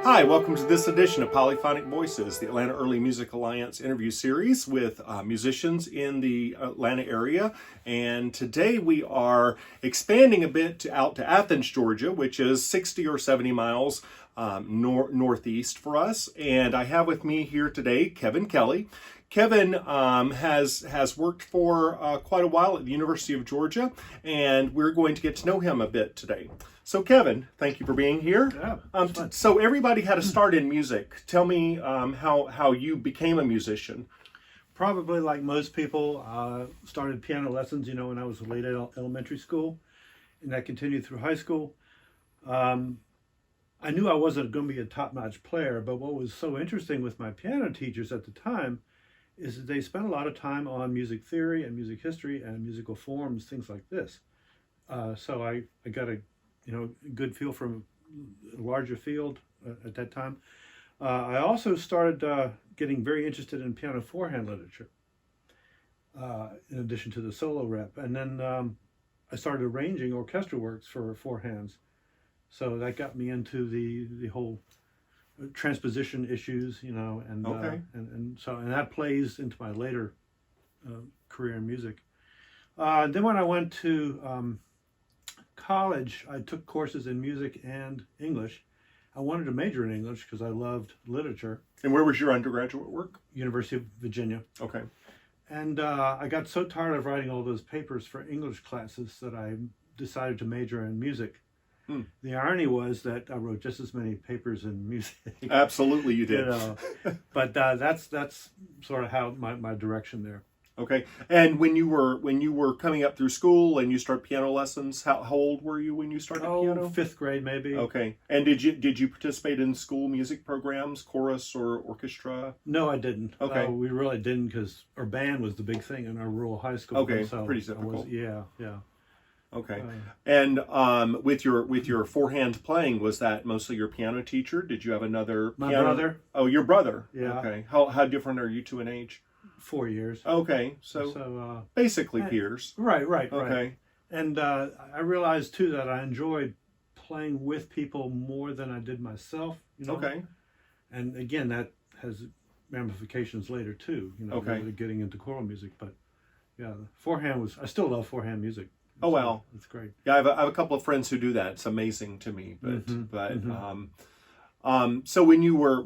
Hi, welcome to this edition of Polyphonic Voices, the Atlanta Early Music Alliance interview series with musicians in the Atlanta area. And today we are expanding a bit out to Athens, Georgia, which is 60 or 70 miles northeast for us. And I have with me here today Kevin Kelly. Kevin has worked for quite a while at the University of Georgia, and we're going to get to know him a bit today. So Kevin, thank you for being here. Yeah, so everybody had a start in music. Tell me how you became a musician. probably like most people, started piano lessons, when I was late elementary school, and that continued through high school. I knew I wasn't going to be a top-notch player, but what was so interesting with my piano teachers at the time is that they spent a lot of time on music theory and music history and musical forms, things like this. So I got a good feel for a larger field at that time. I also started getting very interested in piano four-hand literature, in addition to the solo rep. And then I started arranging orchestral works for four hands. So that got me into the whole transposition issues, and Okay. and that plays into my later career in music. Then when I went to college, I took courses in music and English. I wanted to major in English because I loved literature. And where was your undergraduate work? University of Virginia. Okay. And I got so tired of writing all those papers for English classes that I decided to major in music. The irony was that I wrote just as many papers in music. Absolutely, you did. But that's sort of how my direction there. Okay. And when you were coming up through school and you start piano lessons, how old were you when you started piano? Fifth grade maybe. Okay. And did you participate in school music programs, chorus or orchestra? No, I didn't. Okay. We really didn't because our band was the big thing in our rural high school. Okay, So pretty typical. Yeah. Okay. And with your forehand playing, was that mostly your piano teacher? Did you have another My piano? brother. Oh, your brother. Yeah. Okay. How different are you two in age? 4 years. Okay. So basically peers. Right. Okay. And I realized too that I enjoyed playing with people more than I did myself. Okay. And again, that has ramifications later too. Okay. Really getting into choral music, but yeah, forehand I still love forehand music. Oh wow, it's great. Yeah, I have a couple of friends who do that. It's amazing to me. But so when you were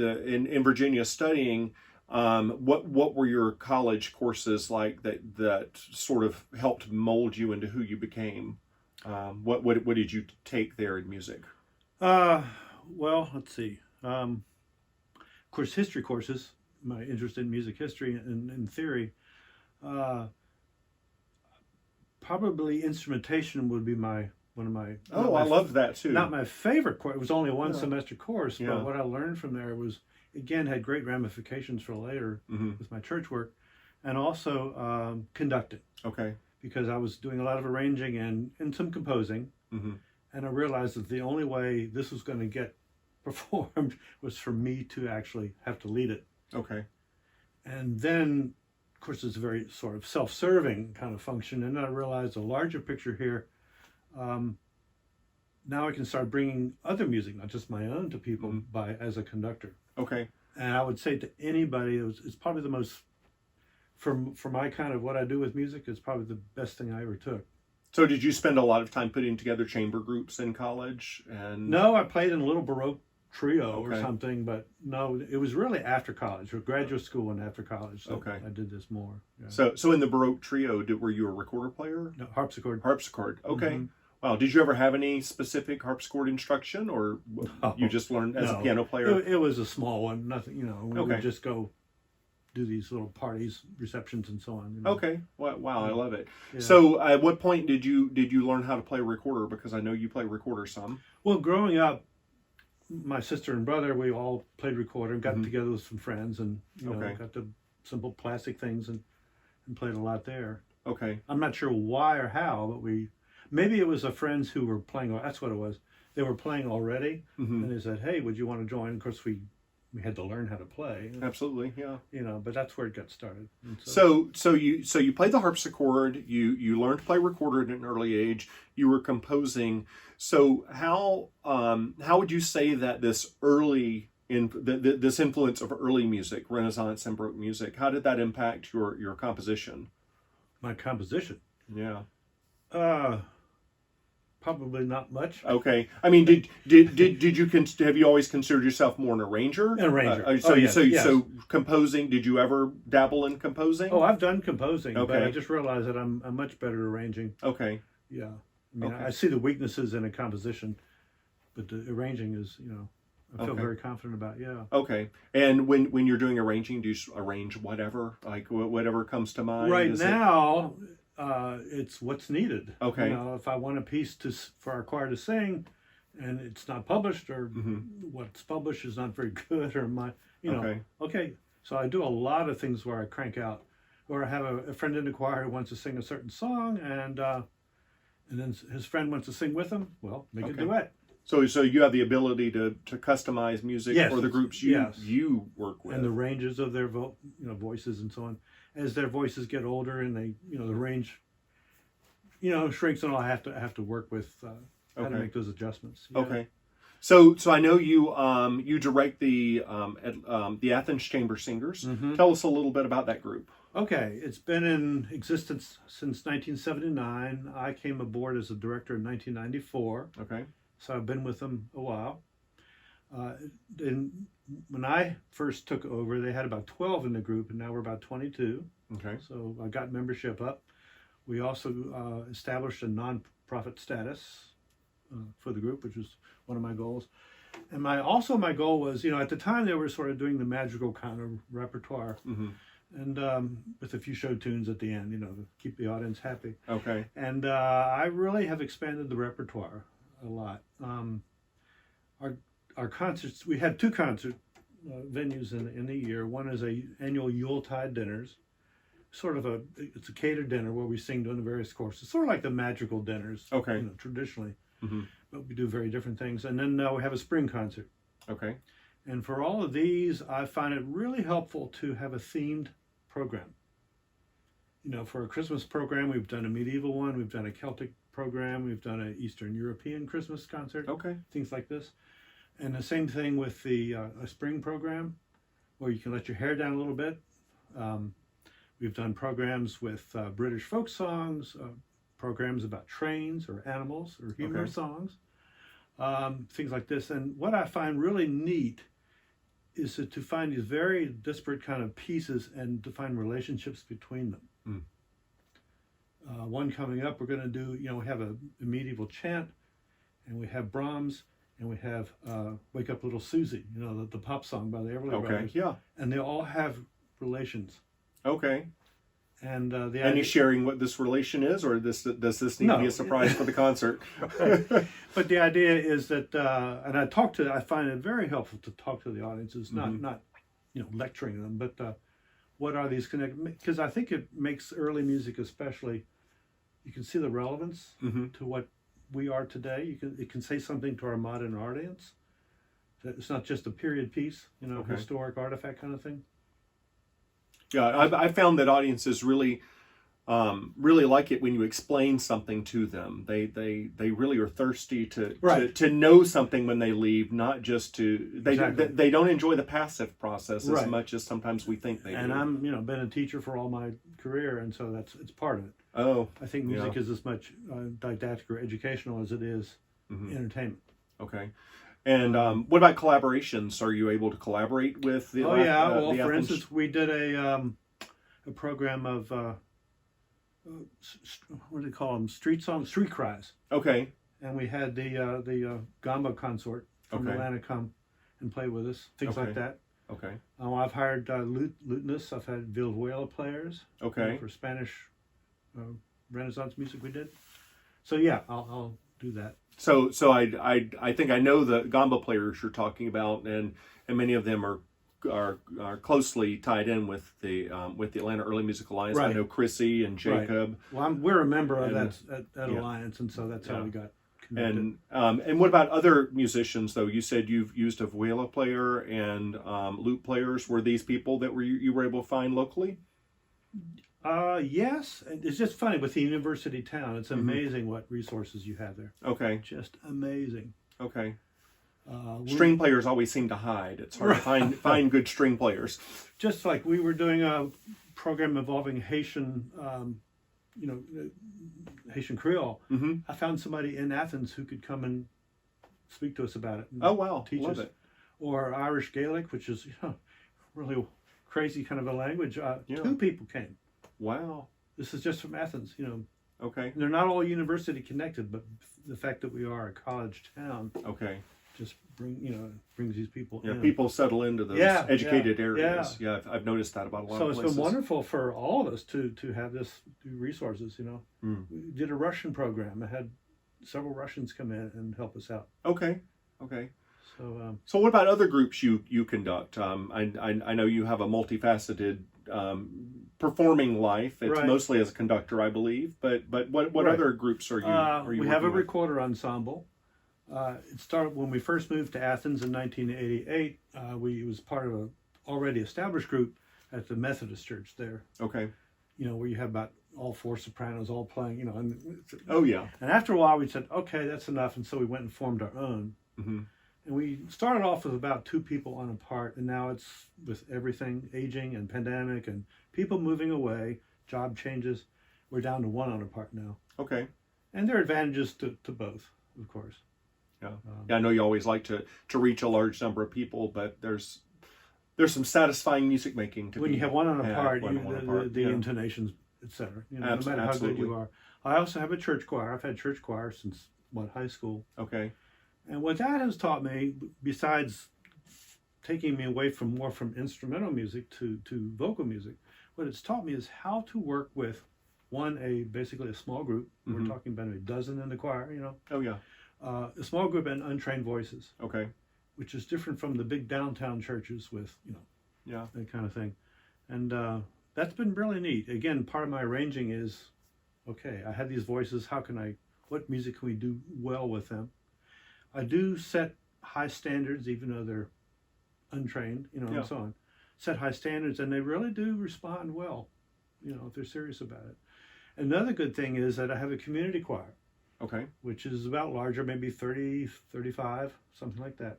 in Virginia studying, what were your college courses like that sort of helped mold you into who you became? What did you take there in music? Well, let's see. Of course, history courses. My interest in music history and theory. Probably instrumentation would be one of my. Oh, I loved that too. Not my favorite course. It was only a one semester course, Yeah. but what I learned from there was, again, had great ramifications for later with my church work, and also conducting. Okay. Because I was doing a lot of arranging and some composing, and I realized that the only way this was going to get performed was for me to actually have to lead it. Okay. And then, of course, it's a very sort of self-serving kind of function. And then I realized a larger picture here. Now I can start bringing other music, not just my own, to people as a conductor. Okay. And I would say to anybody, it's probably the most, for my kind of what I do with music, it's probably the best thing I ever took. So did you spend a lot of time putting together chamber groups in college? And No, I played in a little Baroque trio or Okay. something, but no, it was really after college, or graduate school and after college. So Okay. I did this more. Yeah. So in the Baroque trio, were you a recorder player? No, harpsichord. Harpsichord. Okay. Wow. Did you ever have any specific harpsichord instruction, or you just learned as a No. piano player? It was a small one, nothing, we Okay. would just go do these little parties, receptions, and so on. Okay. Wow. I love it. Yeah. So at what point did you learn how to play recorder? Because I know you play recorder some. Well, growing up, my sister and brother, we all played recorder and got together with some friends and, Okay. got the simple plastic things and played a lot there. Okay. I'm not sure why or how, but maybe it was the friends who were playing, that's what it was. They were playing already, and they said, hey, would you want to join? Of course, we we had to learn how to play. Absolutely, yeah. But that's where it got started. And So you played the harpsichord. You learned to play recorder at an early age. You were composing. So how would you say that this this influence of early music, Renaissance and Baroque music, how did that impact your composition? my composition, Yeah. probably not much. Okay. I mean, did you have you always considered yourself more an arranger? An arranger. So Yes. composing. Did you ever dabble in composing? Oh, I've done composing, but Okay. I just realized that I'm much better at arranging. Okay. Yeah, I mean, Okay. I see the weaknesses in a composition, but the arranging is, I feel Okay. very confident about. Yeah. Okay. And when you're doing arranging, do you arrange whatever, like whatever comes to mind? Right Is now, it's what's needed. Okay. If I want a piece for our choir to sing, and it's not published, or what's published is not very good, or Okay. okay. So I do a lot of things where I crank out, or I have a friend in the choir who wants to sing a certain song, and then his friend wants to sing with him. Well, make a Okay. duet. So you have the ability to customize music Yes. for the groups Yes. you work with. And the ranges of their voices and so on. As their voices get older and they, the range, shrinks, and all, I have to work with how to Okay. make those adjustments. Yeah. Okay. So I know you direct the Athens Chamber Singers. Mhm. Tell us a little bit about that group. Okay, it's been in existence since 1979. I came aboard as a director in 1994, Okay. so I've been with them a while. When I first took over, they had about 12 in the group, and now we're about 22. Okay. So I got membership up. We also established a non-profit status for the group, which was one of my goals. And my goal was, at the time they were sort of doing the magical kind of repertoire, Mm-hmm. and with a few show tunes at the end, to keep the audience happy. Okay. And I really have expanded the repertoire a lot. Our concerts, we had two concert venues in the year. One is a annual Yuletide dinners, it's a catered dinner where we sing during the various courses, sort of like the magical dinners. Okay. Traditionally, Mm-hmm. but we do very different things. And then we have a spring concert. Okay. And for all of these, I find it really helpful to have a themed program. For a Christmas program, we've done a medieval one, we've done a Celtic program, we've done an Eastern European Christmas concert, Okay. things like this. And the same thing with the a spring program, where you can let your hair down a little bit. We've done programs with British folk songs, programs about trains or animals or humor Okay. songs, things like this. And what I find really neat is to find these very disparate kind of pieces and to find relationships between them. One coming up, we're going to do, we have a medieval chant, and we have Brahms, and we have Wake Up Little Susie, the pop song by the Everly Okay. Brothers. Yeah. And they all have relations. Okay. And the Any idea, sharing what this relation is, or does this need to be No. a surprise for the concert? but the idea is that, and I find it very helpful to talk to the audiences, not lecturing them, but what are these because I think it makes early music, especially, you can see the relevance Mm-hmm. to what we are today. It can say something to our modern audience. That it's not just a period piece, Okay. historic artifact kind of thing. Yeah, I found that audiences really like it when you explain something to them. They really are thirsty to know something when they leave, not just to Exactly. they don't enjoy the passive process as Right. much as sometimes we think they And do. I'm been a teacher for all my career, and so it's part of it. Oh, I think music is as much didactic or educational as it is entertainment. okay. And what about collaborations? Are you able to collaborate with the? Well, the for Athens- instance, we did a program of what do they call them? Street songs, street cries, Okay. and we had the gamba consort from Okay. Atlanta come and play with us, things like Okay. that. Okay. I've hired lutenists. I've had vihuela players. Okay. For Spanish Renaissance music we did. So yeah, I'll do that. So I think I know the gamba players you're talking about, and many of them are closely tied in with the Atlanta Early Music Alliance. I Right. know Chrissy and Jacob. Well, we're a member of And- that yeah. alliance, and so that's how Yeah. we got And what about other musicians though? You said you've used a viola player and lute players. Were these people that you were able to find locally? Yes, and it's just funny with the university town. It's amazing what resources you have there. Okay. Just amazing. Okay. String players always seem to hide. It's hard to find good string players. Just like we were doing a program involving Haitian, Haitian Creole. Mm-hmm. I found somebody in Athens who could come and speak to us about it. Oh wow, teach love us. it. Or Irish Gaelic, which is really crazy kind of a language. Yeah. 2 people came. Wow. This is just from Athens. Okay. They're not all university connected, but the fact that we are a college town Okay. just brings these people Yeah, in. people settle into those educated areas. Yeah, I've noticed that about a lot of places. So it's been wonderful for all of us to have this resources. Mm. We did a Russian program. I had several Russians come in and help us out. Okay. So what about other groups you conduct? I know you have a multifaceted performing life. It's right. mostly as a conductor, I believe. But what right. other groups are you? We have a with? recorder ensemble. It started when we first moved to Athens in 1988. It was part of a already established group at the Methodist Church there. Okay. Where you have about all 4 sopranos all playing. Oh yeah. And after a while, we said, okay, that's enough, and so we went and formed our own. Mm-hmm. And we started off with about 2 people on a part, and now it's with everything, aging and pandemic and people moving away, job changes. We're down to 1 on a part now. Okay. And there are advantages to both, of course. Yeah. I know you always like to reach a large number of people, but there's some satisfying music making to when you have 1 on a part, the yeah. intonations, etc. No matter how absolutely. good you are. I also have a church choir. I've had church choir since high school. Okay. And what that has taught me, besides taking me away from instrumental music to vocal music, what it's taught me is how to work with basically a small group. Mm-hmm. We're talking about a dozen in the choir, Oh yeah. a small group and untrained voices. Okay. Which is different from the big downtown churches with, Yeah. that kind of thing. And that's been really neat. Again, part of my arranging is, okay, I have these voices. What music can we do well with them? I do set high standards, even though they're untrained, and so on. Set high standards, and they really do respond well, if they're serious about it. Another good thing is that I have a community choir. Okay. Which is about larger, maybe 30, 35, something like that.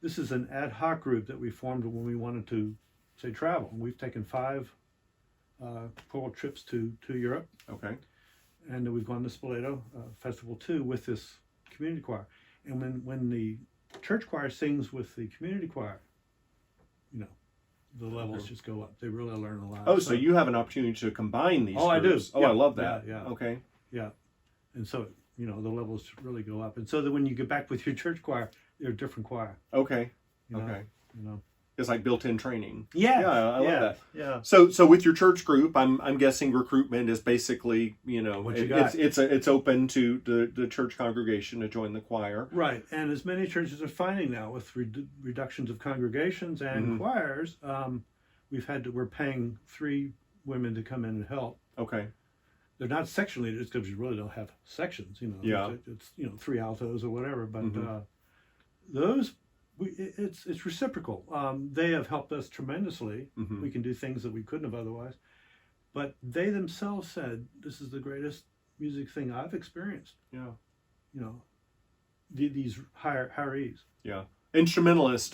This is an ad hoc group that we formed when we wanted to, say, travel. And we've taken 5 choral trips to Europe. Okay. And we've gone to Spoleto Festival too with this community choir. And when the church choir sings with the community choir, the levels just go up. They really learn a lot. Oh, so you have an opportunity to combine these groups. I do. I love that. Yeah. Okay. Yeah. And so, the levels really go up. And so that when you get back with your church choir, they're a different choir. Okay. You know? Okay. You know. It's like built-in training. Yeah. Yeah, I love that. Yeah. So with your church group, I'm guessing recruitment is basically, what you got. It's open to the church congregation to join the choir. Right. And as many churches are finding now with reductions of congregations and choirs, we're paying 3 women to come in and help. Okay. They're not section leaders because you really don't have sections, Yeah. It's 3 altos or whatever, but those it's reciprocal. They have helped us tremendously. We can do things that we couldn't have otherwise. But they themselves said, "This is the greatest music thing I've experienced." Yeah. These hirees. Yeah. Instrumentalist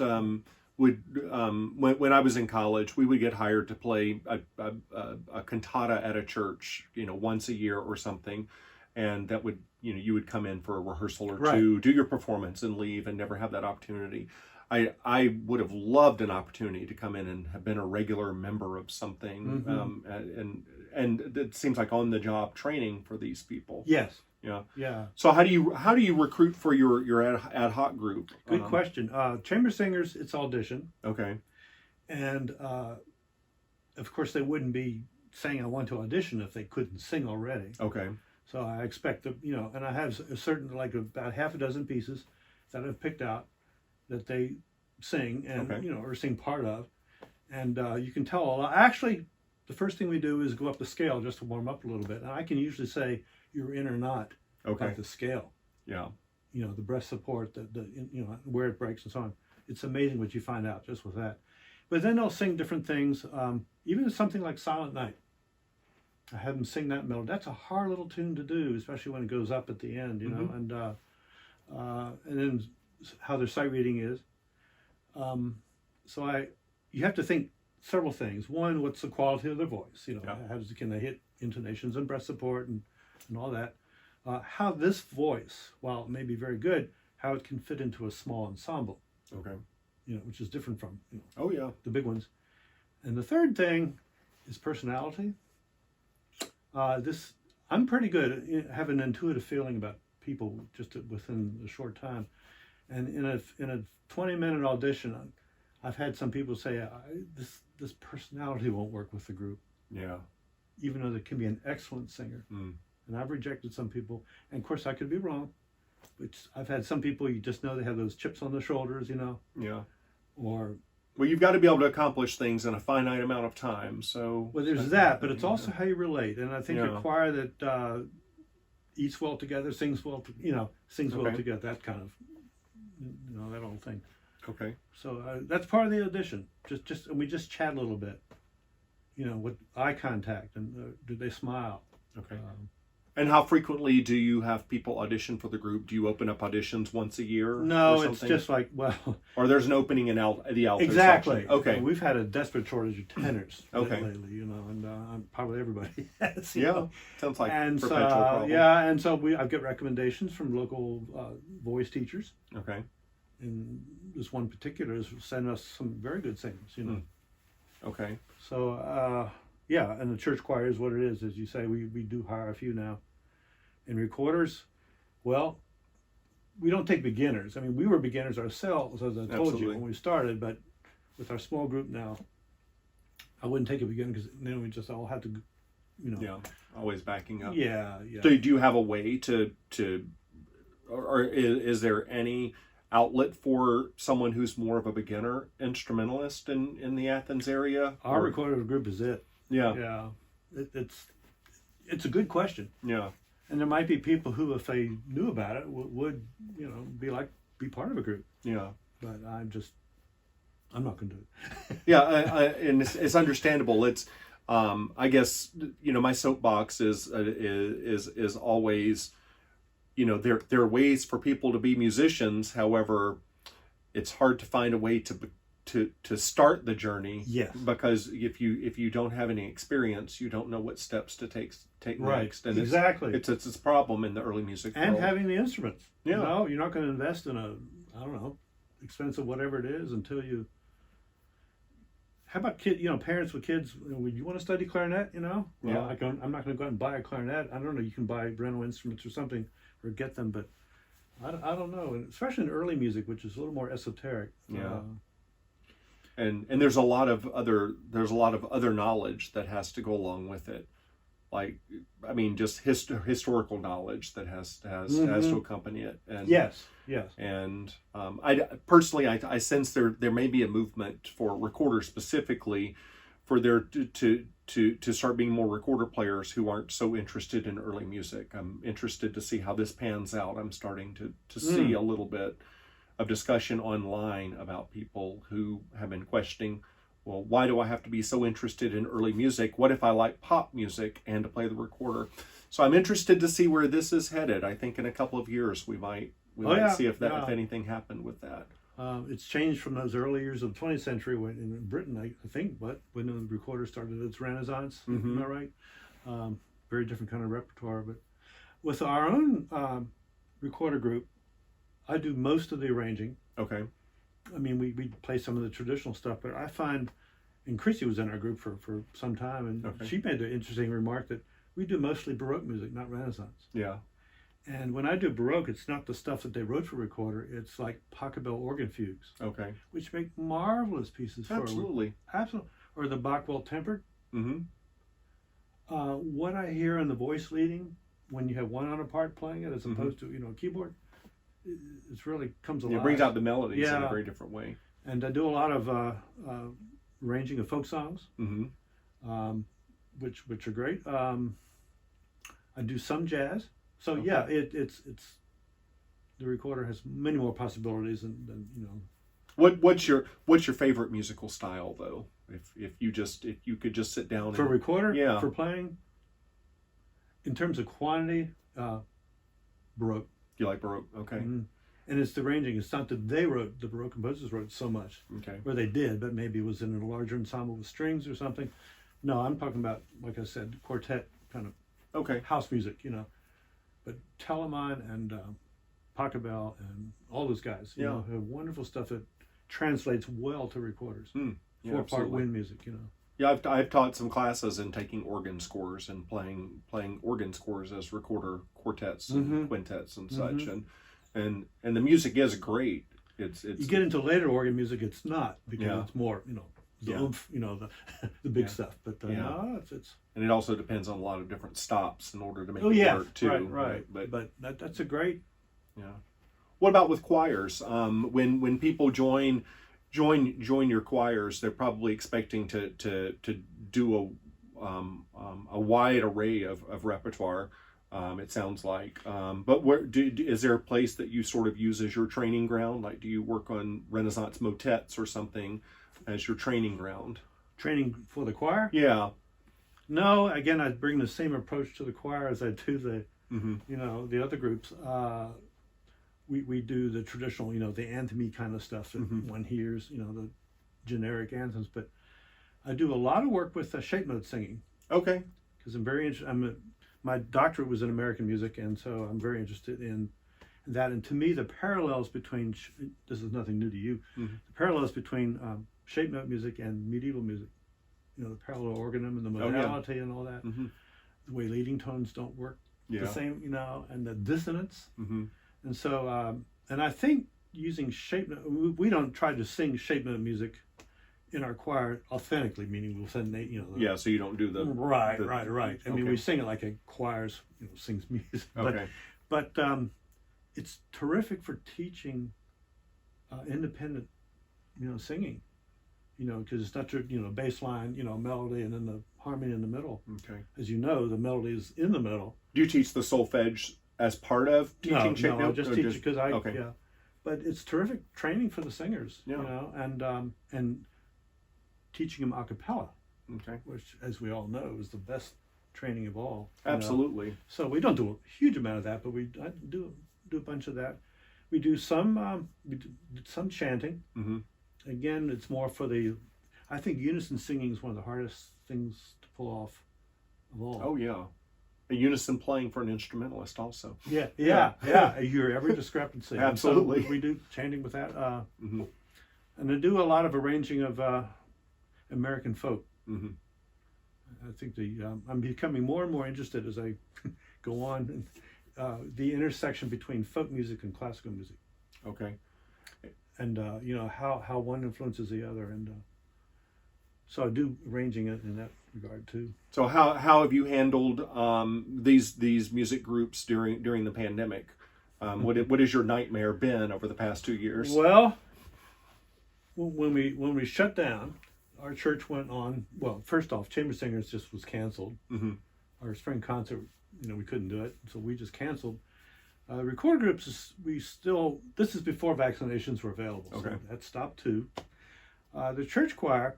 would when I was in college, we would get hired to play a cantata at a church, once a year or something, and that would you would come in for a rehearsal or two, do your performance, and leave, and never have that opportunity. I would have loved an opportunity to come in and have been a regular member of something, and it seems like on the job training for these people. Yes. Yeah. Yeah. So how do you recruit for your ad hoc group? Good question. Chamber singers, it's audition. Okay. And of course, they wouldn't be saying I want to audition if they couldn't sing already. Okay. So I expect that, and I have a certain, like about half a dozen pieces that I've picked out that they sing and, or sing part of. And you can tell a lot. Actually, the first thing we do is go up the scale just to warm up a little bit. And I can usually say you're in or not by the scale. Yeah. the breath support, where it breaks and so on. It's amazing what you find out just with that. But then they'll sing different things, even something like Silent Night. I have them sing that melody. That's a hard little tune to do, especially when it goes up at the end, and then how their sight reading is. You have to think several things. One, what's the quality of their voice? Can they hit intonations and breath support and all that? How this voice, while it may be very good, how it can fit into a small ensemble. Okay. Which is different from Oh yeah. the big ones. And the third thing is personality. I'm pretty good at having an intuitive feeling about people just within a short time. And in a 20-minute audition, I've had some people say this personality won't work with the group. Yeah. Even though they can be an excellent singer. Mm. And I've rejected some people, and of course I could be wrong. But I've had some people, you just know they have those chips on their shoulders, Yeah. Or Well, you've got to be able to accomplish things in a finite amount of time. So well, there's that, but it's also how you relate, and I think Yeah. a choir that eats well together, sings well, sings well Okay. together. That kind of, that whole thing. Okay. So that's part of the audition. And we just chat a little bit, with eye contact, and do they smile? Okay. And how frequently do you have people audition for the group? Do you open up auditions once a year? No, or it's something? just like, Or there's an opening in the alto exactly. section. Okay. We've had a desperate shortage of tenors Okay. lately, and probably everybody has. Yeah. Sounds like And perpetual problem. and so I've got recommendations from local voice teachers. Okay. And this one particular has sent us some very good singers, Okay. So and the church choir is what it is, as you say. We do hire a few now. And recorders, well, we don't take beginners. I mean, we were beginners ourselves, as I told Absolutely. you when we started. But with our small group now, I wouldn't take a beginner because then we just all have to, Yeah. Always backing up. Yeah. So do you have a way to or is there any outlet for someone who's more of a beginner instrumentalist in the Athens area? Our recorder group is it. Yeah. Yeah. It's a good question. Yeah. And there might be people who, if they knew about it, would be part of a group. Yeah. But I'm not going to do it. Yeah, and it's understandable. It's, I guess, my soapbox is always, there are ways for people to be musicians. However, it's hard to find a way to start the journey. Yes. Because if you don't have any experience, you don't know what steps to take Right. next. And Exactly. it's a problem in the early music And world. having the instruments. Yeah. You're not going to invest in expensive whatever it is until you. How about parents with kids? Would you want to study clarinet? Well, Yeah. I'm not going to go out and buy a clarinet. I don't know. You can buy rental instruments or something, or get them, but I don't know. And especially in early music, which is a little more esoteric. Yeah. And there's a lot of other knowledge that has to go along with it. Like, I mean, just historical knowledge that has to accompany it. And Yes. And I personally, I sense there may be a movement for recorders specifically, for there to start being more recorder players who aren't so interested in early music. I'm interested to see how this pans out. I'm starting to see a little bit of discussion online about people who have been questioning, well, why do I have to be so interested in early music? What if I like pop music and to play the recorder? So I'm interested to see where this is headed. I think in a couple of years we might see if anything happened with that. It's changed from those early years of the 20th century when in Britain, I think, when the recorder started its renaissance. Mm-hmm. Am I right? Very different kind of repertoire. But with our own recorder group, I do most of the arranging. Okay. I mean, we play some of the traditional stuff, but I find, and Chrissy was in our group for some time, and she made the interesting remark that we do mostly Baroque music, not Renaissance. Yeah. And when I do Baroque, it's not the stuff that they wrote for recorder. It's like Pachelbel organ fugues, Okay. which make marvelous pieces for Absolutely. absolutely, or the Bach-well tempered. Mm-hmm. What I hear in the voice leading when you have one on a part playing it as opposed to a keyboard, it really comes alive. It brings out the melodies in Yeah. a very different way. And I do a lot of arranging of folk songs, Mm-hmm. which are great. I do some jazz. So Okay. yeah, it's the recorder has many more possibilities than What's your favorite musical style though? If you could just sit down for recorder, yeah, for playing. In terms of quantity, Baroque. you like Baroque, okay, Mm-hmm. And it's the ranging. It's not that the Baroque composers wrote so much, okay, or they did, but maybe it was in a larger ensemble with strings or something. No, I'm talking about, like I said, quartet kind of okay, house music, But Telemann and Pachelbel and all those guys, you know, have wonderful stuff that translates well to recorders. Yeah, 4-part absolutely. wind music, Yeah, I've taught some classes in taking organ scores and playing organ scores as recorder quartets and quintets and such, and the music is great. It's You get into later organ music, it's not, because it's more, the Yeah. oomph, the big stuff. But no, it's and it also depends on a lot of different stops in order to make oh it yeah, work too. right. But that's a great. Yeah. What about with choirs? When people join your choirs, they're probably expecting to do a wide array of repertoire. It sounds like. But is there a place that you sort of use as your training ground? Like, do you work on Renaissance motets or something as your training ground? Training for the choir? Yeah. No, again, I bring the same approach to the choir as I do the the other groups. We do the traditional, the anthemy kind of stuff that one hears, the generic anthems. But I do a lot of work with shape note singing. Okay. Because I'm very interested. My doctorate was in American music, and so I'm very interested in that. And to me, the parallels between this is nothing new to you. The parallels between shape note music and medieval music, the parallel organum and the modality and all that, the way leading tones don't work the same, and the dissonance. And so, and I think using shape note, we don't try to sing shape note music in our choir authentically, meaning we'll send So you don't do the right. I mean, we sing it like a choir sings music. But it's terrific for teaching independent singing, because it's not your bass line, melody, and then the harmony in the middle. Okay. As you know, the melody is in the middle. Do you teach the solfege as part of teaching shape note? No, I just teach it because but it's terrific training for the singers, and teaching them a cappella, which, as we all know, is the best training of all. Absolutely. So we don't do a huge amount of that, but I do a bunch of that. We do some chanting. Again, it's more for I think unison singing is one of the hardest things to pull off of all. Oh yeah, a unison playing for an instrumentalist also. Yeah. You hear every discrepancy. Absolutely. So we do chanting with that, and I do a lot of arranging of American folk. I think I'm becoming more and more interested as I go on, the intersection between folk music and classical music. Okay. And how one influences the other, and so I do arranging it in that regard too. So how have you handled these music groups during the pandemic? What has your nightmare been over the past 2 years? Well, when we shut down, our church went on. Well, first off, Chamber Singers just was canceled. Our spring concert, we couldn't do it, so we just canceled. Record groups, this is before vaccinations were available, so that stopped too. The church choir,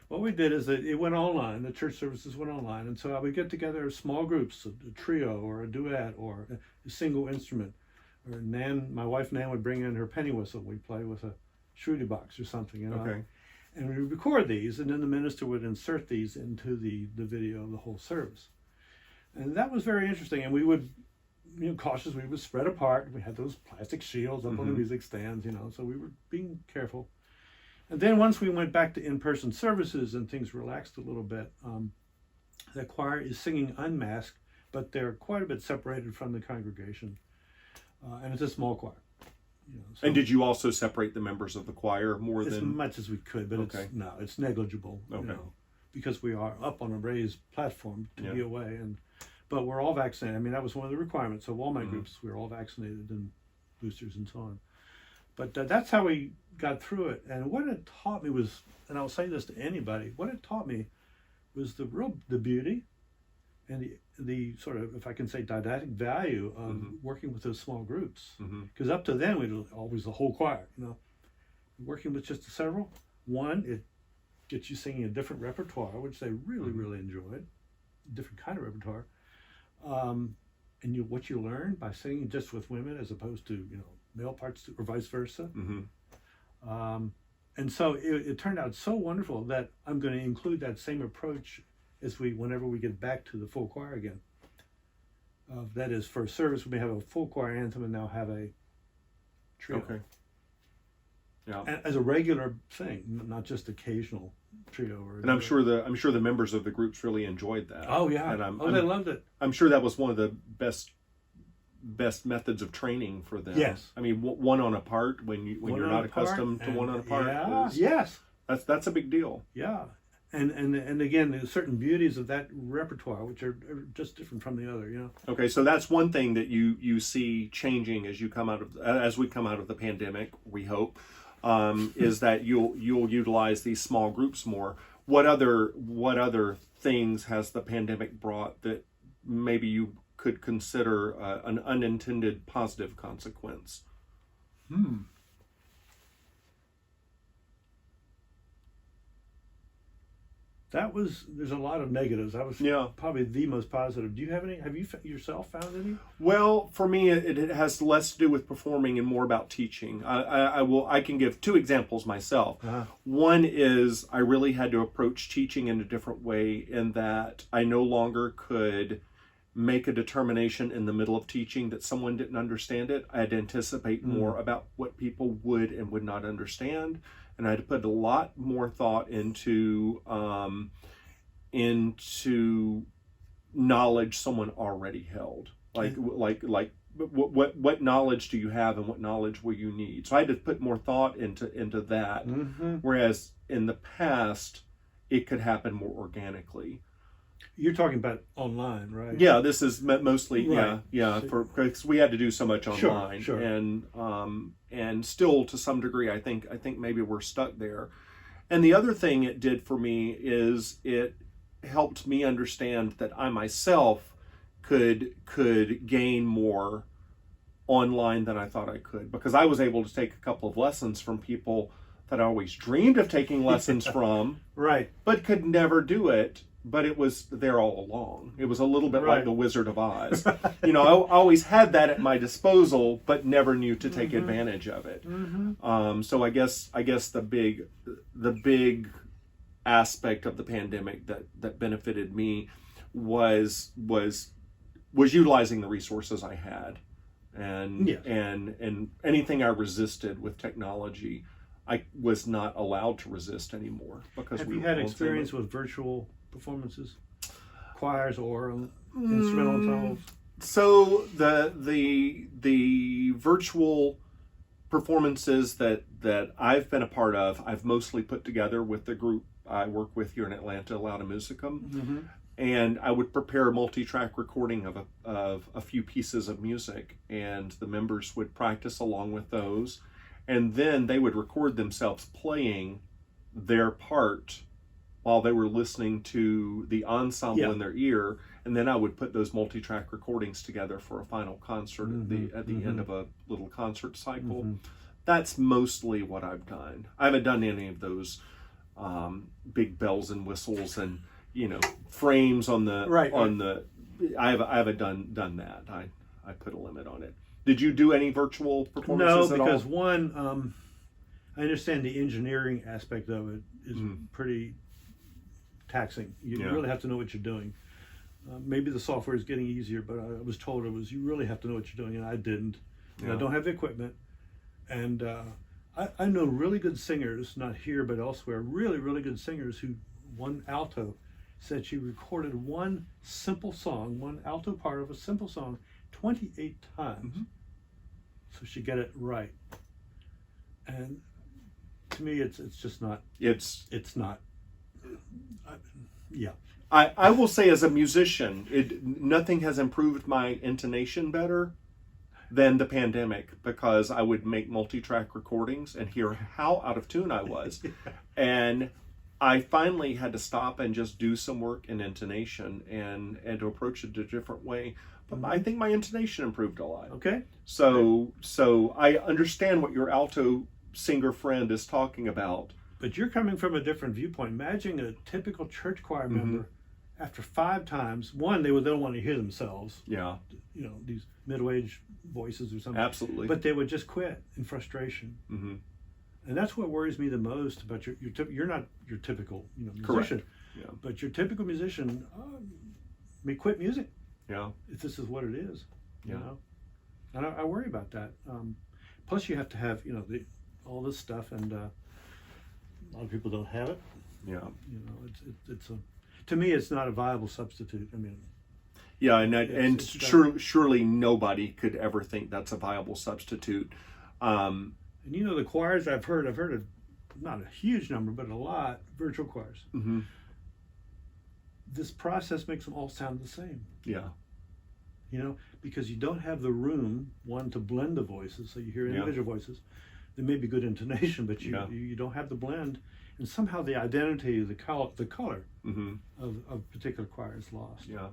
what we did is that it went online, the church services went online, and so I would get together small groups, a trio or a duet or a single instrument. Or my wife Nan would bring in her penny whistle, we'd play with a shruti box or something, And we would record these, and then the minister would insert these into the video of the whole service. And that was very interesting, and we would, cautious, we would spread apart. We had those plastic shields up on the music stands, so we were being careful. And then once we went back to in-person services and things relaxed a little bit, the choir is singing unmasked, but they're quite a bit separated from the congregation. And it's a small choir. So and did you also separate the members of the choir more as than much as we could? But it's negligible, because we are up on a raised platform to be away, but we're all vaccinated. I mean, that was one of the requirements of all my groups. We were all vaccinated and boosters and so on. But that's how we got through it. And what it taught me was, and I'll say this to anybody, what it taught me was the beauty and the sort of, if I can say, didactic value of working with those small groups. Because up to then, we'd always the whole choir, working with just several. One, it gets you singing a different repertoire, which they really, really enjoyed, different kind of repertoire. And what you learn by singing just with women as opposed to, male parts or vice versa. And so it turned out so wonderful that I'm going to include that same approach whenever we get back to the full choir again. That is, for a service, we may have a full choir anthem and now have a trio. Okay. Yeah. As a regular thing, not just occasional trio. And I'm sure the members of the groups really enjoyed that. Oh yeah. And they loved it. I'm sure that was one of the best methods of training for them. Yes. I mean, one on a part when you're not accustomed to one on a part. Yeah. Yes. That's a big deal. Yeah. And again, there's certain beauties of that repertoire which are just different from the other, Okay, so that's one thing that you see changing as we come out of the pandemic, we hope, is that you'll utilize these small groups more. What other things has the pandemic brought that maybe you could consider an unintended positive consequence? There's a lot of negatives. That was probably the most positive. Do you have any? Have you yourself found any? Well, for me, it has less to do with performing and more about teaching. I can give two examples myself. One is I really had to approach teaching in a different way in that I no longer could make a determination in the middle of teaching that someone didn't understand it. I had to anticipate more about what people would and would not understand. And I had to put a lot more thought into knowledge someone already held. Like what knowledge do you have and what knowledge will you need? So I had to put more thought into that. Whereas in the past, it could happen more organically. You're talking about online, right? Yeah, this is mostly right. because we had to do so much online, sure. And still to some degree, I think maybe we're stuck there. And the other thing it did for me is it helped me understand that I myself could gain more online than I thought I could, because I was able to take a couple of lessons from people that I always dreamed of taking lessons from, right, but could never do it. But it was there all along. It was a little bit like the Wizard of Oz. I always had that at my disposal, but never knew to take advantage of it. So I guess the big aspect of the pandemic that benefited me was utilizing the resources I had, and anything I resisted with technology, I was not allowed to resist anymore, because have you had experience with virtual performances, choirs or instrumental ensembles? So the virtual performances that I've been a part of, I've mostly put together with the group I work with here in Atlanta, Lauda Musicum, and I would prepare a multi-track recording of a few pieces of music, and the members would practice along with those, and then they would record themselves playing their part while they were listening to the ensemble in their ear, and then I would put those multi-track recordings together for a final concert at the end of a little concert cycle. That's mostly what I've done. I haven't done any of those big bells and whistles and frames on the I haven't done that. I put a limit on it. Did you do any virtual performances at all? No, because one, I understand the engineering aspect of it is pretty taxing. You really have to know what you're doing. Maybe the software is getting easier, but I was told you really have to know what you're doing, and I didn't. And I don't have the equipment. And I know really good singers, not here but elsewhere, really, really good singers one alto said she recorded one simple song, one alto part of a simple song, 28 times. So she got it right. And to me, it's just not. It's not. I will say, as a musician, nothing has improved my intonation better than the pandemic, because I would make multi-track recordings and hear how out of tune I was. And I finally had to stop and just do some work in intonation and to approach it a different way. But I think my intonation improved a lot. Okay. So I understand what your alto singer friend is talking about. But you're coming from a different viewpoint. Imagine a typical church choir member, after 5 times, one, they don't want to hear themselves. Yeah. You know, these middle-aged voices or something. Absolutely. But they would just quit in frustration. Mm-hmm. And that's what worries me the most about you're not your typical musician. Correct. Yeah. But your typical musician may quit music. Yeah. If this is what it is. Yeah. You know? And I worry about that. Plus you have to have, all this stuff, and a lot of people don't have it. Yeah. You know, it's to me, it's not a viable substitute. I mean, yeah, and surely nobody could ever think that's a viable substitute. And the choirs I've heard of, not a huge number, but a lot, virtual choirs. Mm-hmm. This process makes them all sound the same. Yeah. Because you don't have the room, one, to blend the voices, so you hear individual voices. There may be good intonation, but you don't have the blend, and somehow the identity, the color of particular choir is lost. Yeah.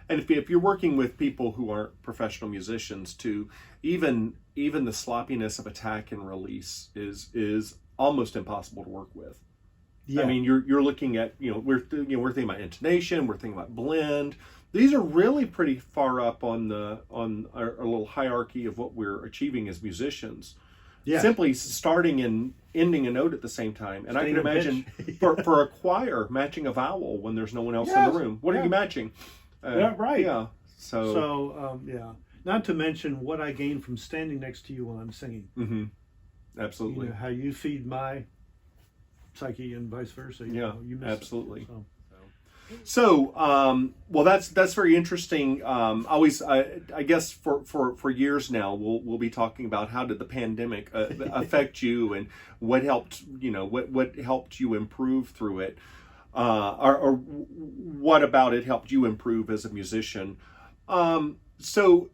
And if you're working with people who aren't professional musicians, too, even the sloppiness of attack and release is almost impossible to work with. Yeah. I mean, you're looking at we're thinking about intonation, we're thinking about blend. These are really pretty far up on our little hierarchy of what we're achieving as musicians. Yeah. Simply starting and ending a note at the same time. And I can imagine for a choir matching a vowel when there's no one else in the room. What are you matching? Right. Yeah. So not to mention what I gain from standing next to you while I'm singing. Mm-hmm. Absolutely. How you feed my psyche and vice versa. You miss absolutely. It, So, well, that's very interesting. I guess for years now, we'll be talking about how did the pandemic affect you, and what helped what helped you improve through it, or what about it helped you improve as a musician. So,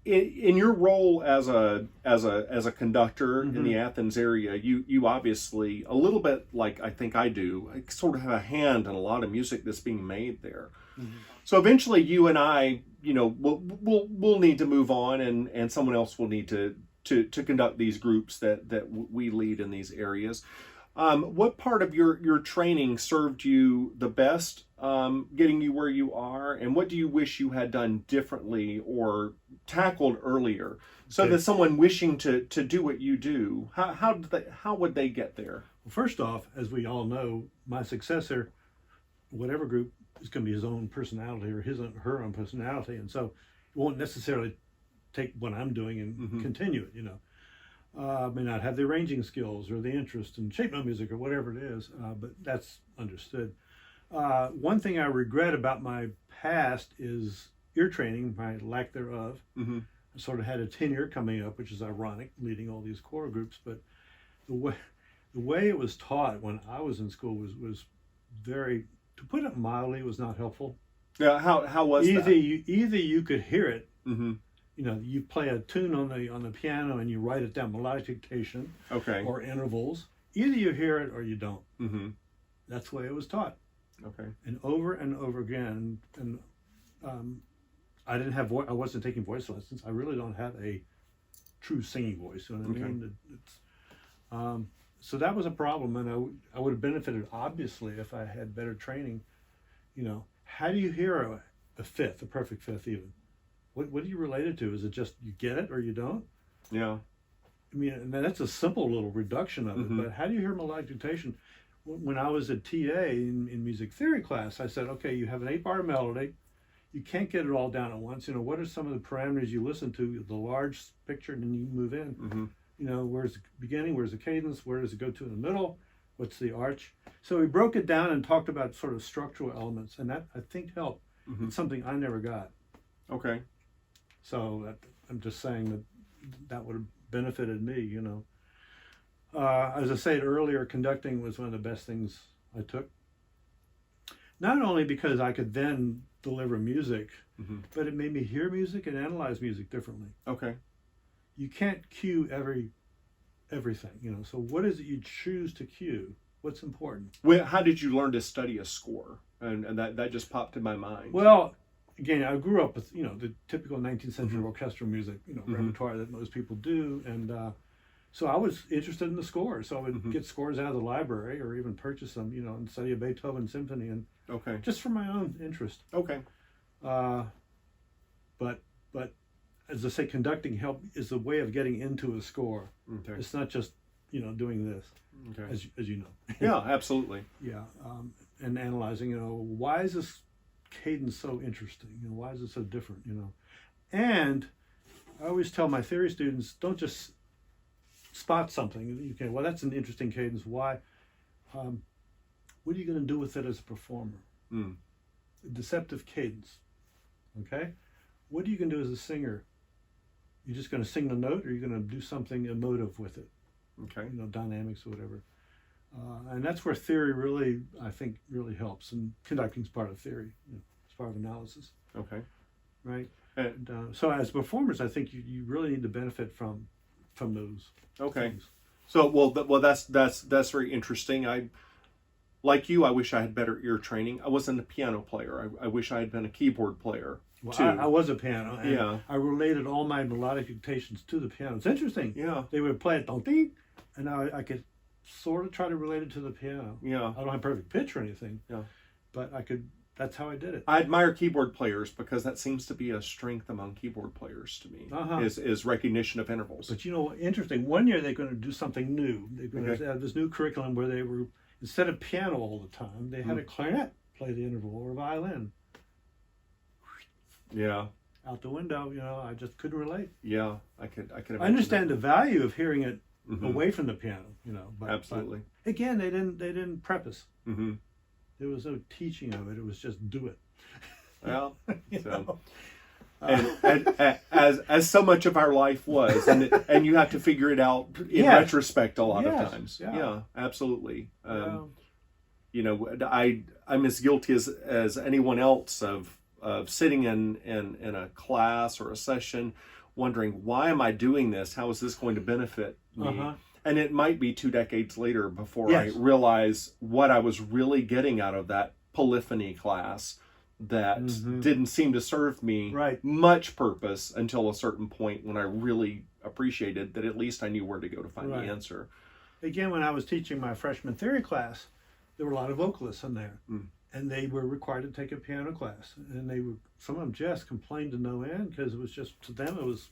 in your role as a conductor in the Athens area, you obviously, a little bit like I think I do, sort of have a hand in a lot of music that's being made there. Mm-hmm. So eventually, you and I, we'll need to move on, and someone else will need to conduct these groups that we lead in these areas. What part of your training served you the best, getting you where you are, and what do you wish you had done differently or tackled earlier, so that someone wishing to do what you do, how would they get there? Well, first off, as we all know, my successor, whatever group, is going to be his own personality or her own personality, and so it won't necessarily take what I'm doing and continue it. May not have the arranging skills or the interest in shape note music or whatever it is, but that's understood. One thing I regret about my past is ear training, my lack thereof. Mm-hmm. I sort of had a tenure coming up, which is ironic, leading all these choral groups, but the way it was taught when I was in school was very, to put it mildly, was not helpful. Yeah, how was that? Either you could hear it. Mm-hmm. You play a tune on the piano and you write it down, melodic dictation, or intervals. Either you hear it or you don't. Mm-hmm. That's the way it was taught. Okay. And over again. And I didn't have I wasn't taking voice lessons. I really don't have a true singing voice. You know what I mean? So that was a problem, and I would have benefited obviously if I had better training. How do you hear a fifth, a perfect fifth even? What are you related to? Is it just you get it or you don't? Yeah. I mean, and that's a simple little reduction of it, but how do you hear melodic dictation? When I was a TA in music theory class, I said, okay, you have an 8-bar melody. You can't get it all down at once. What are some of the parameters you listen to, the large picture, and then you move in? Mm-hmm. Where's the beginning? Where's the cadence? Where does it go to in the middle? What's the arch? So we broke it down and talked about sort of structural elements, and that, I think, helped. Mm-hmm. It's something I never got. Okay. So I'm just saying that would have benefited me, As I said earlier, conducting was one of the best things I took. Not only because I could then deliver music, but it made me hear music and analyze music differently. Okay. You can't cue everything, So what is it you choose to cue? what's important. How did you learn to study a score? And that just popped in my mind. Well, again, I grew up with, the typical 19th century orchestral music, repertoire that most people do. And so I was interested in the scores. So I would get scores out of the library or even purchase them, and study a Beethoven symphony, and just for my own interest. Okay. But as I say, conducting help is a way of getting into a score. Okay. It's not just, doing this, as you know. Yeah, absolutely. Yeah. And analyzing, why is this cadence so interesting? Why is it so different? And I always tell my theory students, don't just spot something. Okay, well, that's an interesting cadence. Why? What are you going to do with it as a performer? A deceptive cadence. Okay? What are you going to do as a singer? You're just going to sing the note, or you're going to do something emotive with it? Okay. Dynamics or whatever. And that's where theory really, I think, really helps. And conducting is part of theory. It's part of analysis. Okay. Right. And so as performers, I think you really need to benefit from those. Okay. Things. So that's very interesting. Like you, I wish I had better ear training. I wasn't a piano player. I wish I had been a keyboard player. Well, too. I was a piano, and Yeah. I related all my melodic dictations to the piano. It's interesting. Yeah. They would play it, don't ding, and now I could sort of try to relate it to the piano. Yeah. I don't have perfect pitch or anything. Yeah. But I could. That's how I did it. I admire keyboard players because that seems to be a strength among keyboard players to me. Is recognition of intervals. But interesting. One year they're going to do something new. They're going to have this new curriculum where they were, instead of piano all the time, they had a clarinet play the interval, or a violin. Yeah. Out the window, I just couldn't relate. Yeah, I could imagine I understand that. the value of hearing it away from the piano, But, Absolutely. But again, they didn't prep us. Mm-hmm. There was no teaching of it. It was just do it. Well, and as so much of our life was, and you have to figure it out in retrospect a lot of times. Yeah, absolutely. I'm as guilty as anyone else of sitting in a class or a session wondering, why am I doing this? How is this going to benefit me? And it might be 2 decades later before I realize what I was really getting out of that polyphony class that didn't seem to serve me much purpose until a certain point when I really appreciated that at least I knew where to go to find the answer. Again, when I was teaching my freshman theory class, there were a lot of vocalists in there. And they were required to take a piano class. And some of them just complained to no end because it was just, to them it was,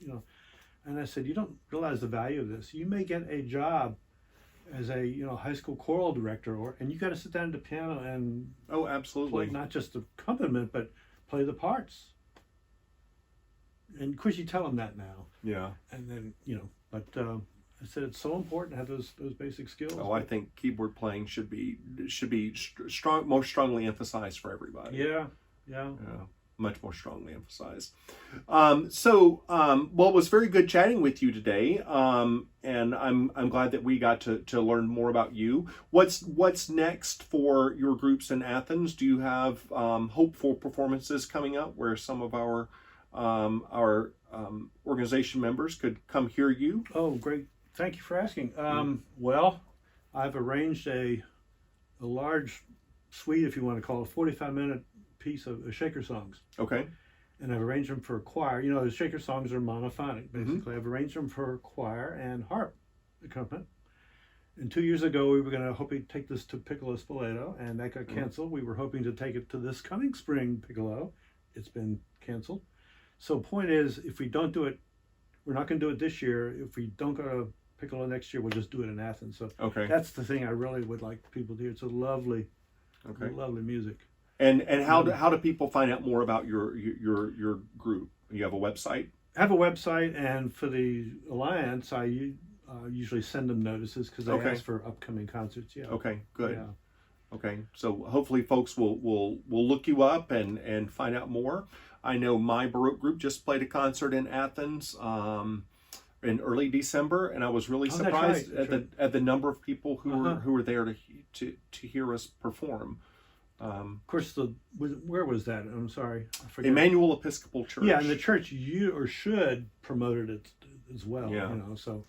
And I said, you don't realize the value of this. You may get a job as a high school choral director, and you got to sit down at the piano and absolutely play not just the accompaniment, but play the parts. And of course, you tell them that now. Yeah. And then but I said it's so important to have those basic skills. Oh, I think keyboard playing should be strong, more strongly emphasized for everybody. Yeah. Much more strongly emphasized. Well, it was very good chatting with you today, and I'm glad that we got to learn more about you. What's next for your groups in Athens? Do you have hopeful performances coming up where some of our organization members could come hear you? Oh, great! Thank you for asking. Well, I've arranged a large suite, if you want to call it, 45-minute piece of shaker songs. Okay. And I've arranged them for a choir. The shaker songs are monophonic, basically. I've arranged them for choir and harp accompaniment. And 2 years ago, we were going to hopefully take this to Piccolo Spoleto, and that got canceled. We were hoping to take it to this coming spring Piccolo. It's been canceled. So point is, if we don't do it, we're not going to do it this year. If we don't go to Piccolo next year, we'll just do it in Athens. So that's the thing I really would like people to hear. It's a lovely music. And how do people find out more about your group? You have a website? I have a website, and for the Alliance, I usually send them notices because they ask for upcoming concerts. Yeah. Okay, good. Yeah. Okay, so hopefully folks will look you up and find out more. I know my Baroque group just played a concert in Athens in early December, and I was really surprised at the number of people who were there to hear us perform. Of course, where was that? I'm sorry, I forget. Emmanuel Episcopal Church. Yeah, and the church should promoted it as well. Yeah. So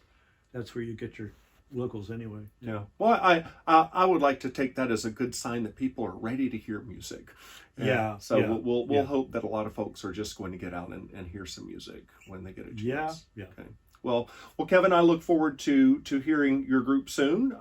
that's where you get your locals anyway. Yeah. Well, I would like to take that as a good sign that people are ready to hear music. Yeah. So yeah, we'll yeah. hope that a lot of folks are just going to get out and hear some music when they get a chance. Yeah, yeah. Okay. Well, Kevin, I look forward to hearing your group soon.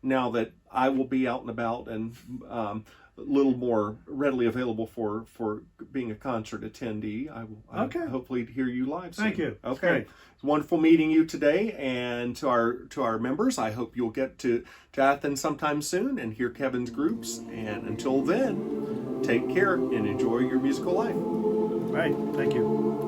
Now that I will be out and about and a little more readily available for being a concert attendee, I will Okay. hopefully hear you live soon. Thank you. It's Okay. great. It's wonderful meeting you today, and to our members, I hope you'll get to Athens sometime soon and hear Kevin's groups. And until then, take care and enjoy your musical life. Right. Thank you.